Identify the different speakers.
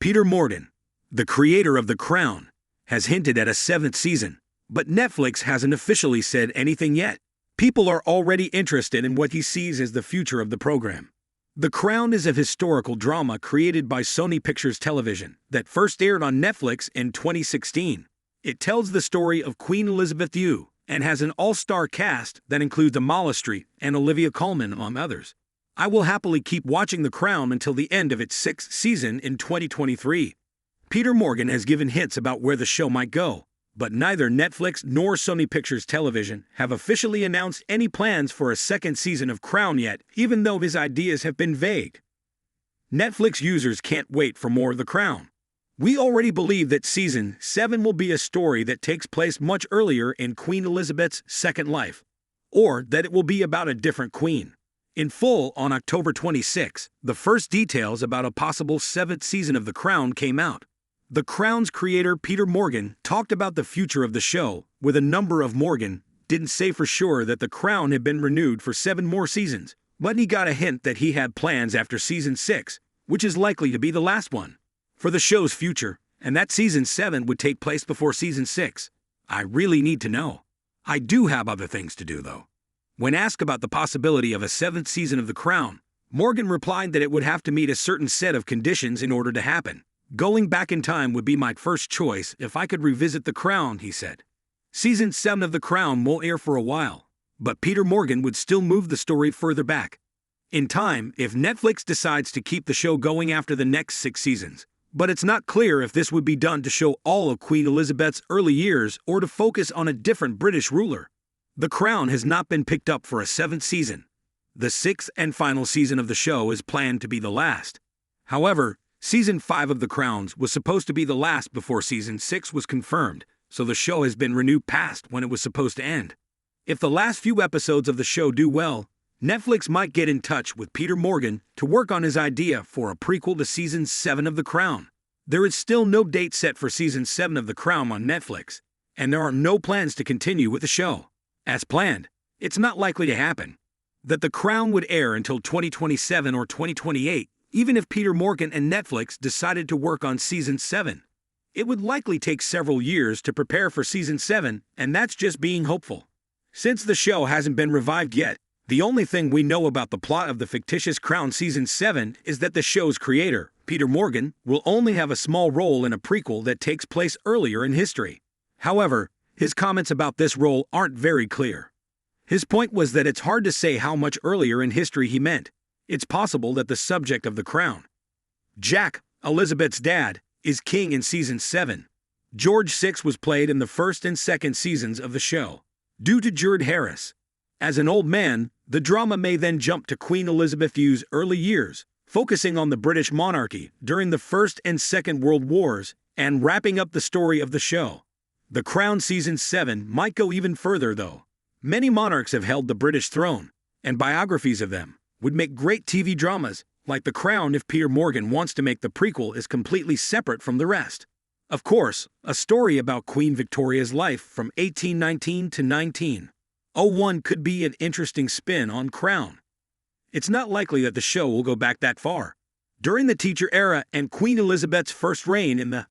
Speaker 1: Peter Morgan, the creator of The Crown, has hinted at a seventh season, but Netflix hasn't officially said anything yet. People are already interested in what he sees as the future of the program. The Crown is a historical drama created by Sony Pictures Television that first aired on Netflix in 2016. It tells the story of Queen Elizabeth II and has an all-star cast that includes Amala Street and Olivia Colman, among others. I will happily keep watching The Crown until the end of its sixth season in 2023. Peter Morgan has given hints about where the show might go, but neither Netflix nor Sony Pictures Television have officially announced any plans for a second season of Crown yet, even though his ideas have been vague. Netflix users can't wait for more of The Crown. We already believe that Season 7 will be a story that takes place much earlier in Queen Elizabeth's second life, or that it will be about a different queen. In full, on October 26, the first details about a possible seventh season of The Crown came out. The Crown's creator Peter Morgan talked about the future of the show, with a number of Morgan didn't say for sure that The Crown had been renewed for 7 more seasons, but he got a hint that he had plans after Season 6, which is likely to be the last one, for the show's future, and that Season 7 would take place before Season 6. I really need to know. I do have other things to do, though. When asked about the possibility of a 7th season of The Crown, Morgan replied that it would have to meet a certain set of conditions in order to happen. Going back in time would be my first choice if I could revisit The Crown, he said. Season 7 of The Crown won't air for a while, but Peter Morgan would still move the story further back in time if Netflix decides to keep the show going after the next 6 seasons. But it's not clear if this would be done to show all of Queen Elizabeth's early years or to focus on a different British ruler. The Crown has not been picked up for a 7th season. The 6th and final season of the show is planned to be the last. However, Season 5 of The Crown was supposed to be the last before Season 6 was confirmed, so the show has been renewed past when it was supposed to end. If the last few episodes of the show do well, Netflix might get in touch with Peter Morgan to work on his idea for a prequel to Season 7 of The Crown. There is still no date set for Season 7 of The Crown on Netflix, and there are no plans to continue with the show. As planned, it's not likely to happen that The Crown would air until 2027 or 2028, even if Peter Morgan and Netflix decided to work on Season 7. It would likely take several years to prepare for Season 7, and that's just being hopeful. Since the show hasn't been revived yet, the only thing we know about the plot of the fictitious Crown Season 7 is that the show's creator, Peter Morgan, will only have a small role in a prequel that takes place earlier in history. However, his comments about this role aren't very clear. His point was that it's hard to say how much earlier in history he meant. It's possible that the subject of The Crown, Jack, Elizabeth's dad, is king in Season 7. George VI was played in the first and second seasons of the show, due to George Harris. As an old man, the drama may then jump to Queen Elizabeth II's early years, focusing on the British monarchy during the First and Second World Wars and wrapping up the story of the show. The Crown Season 7 might go even further, though. Many monarchs have held the British throne, and biographies of them would make great TV dramas, like The Crown if Peter Morgan wants to make the prequel is completely separate from the rest. Of course, a story about Queen Victoria's life from 1819 to 1901 could be an interesting spin on Crown. It's not likely that the show will go back that far. During the teacher era and Queen Elizabeth's first reign in the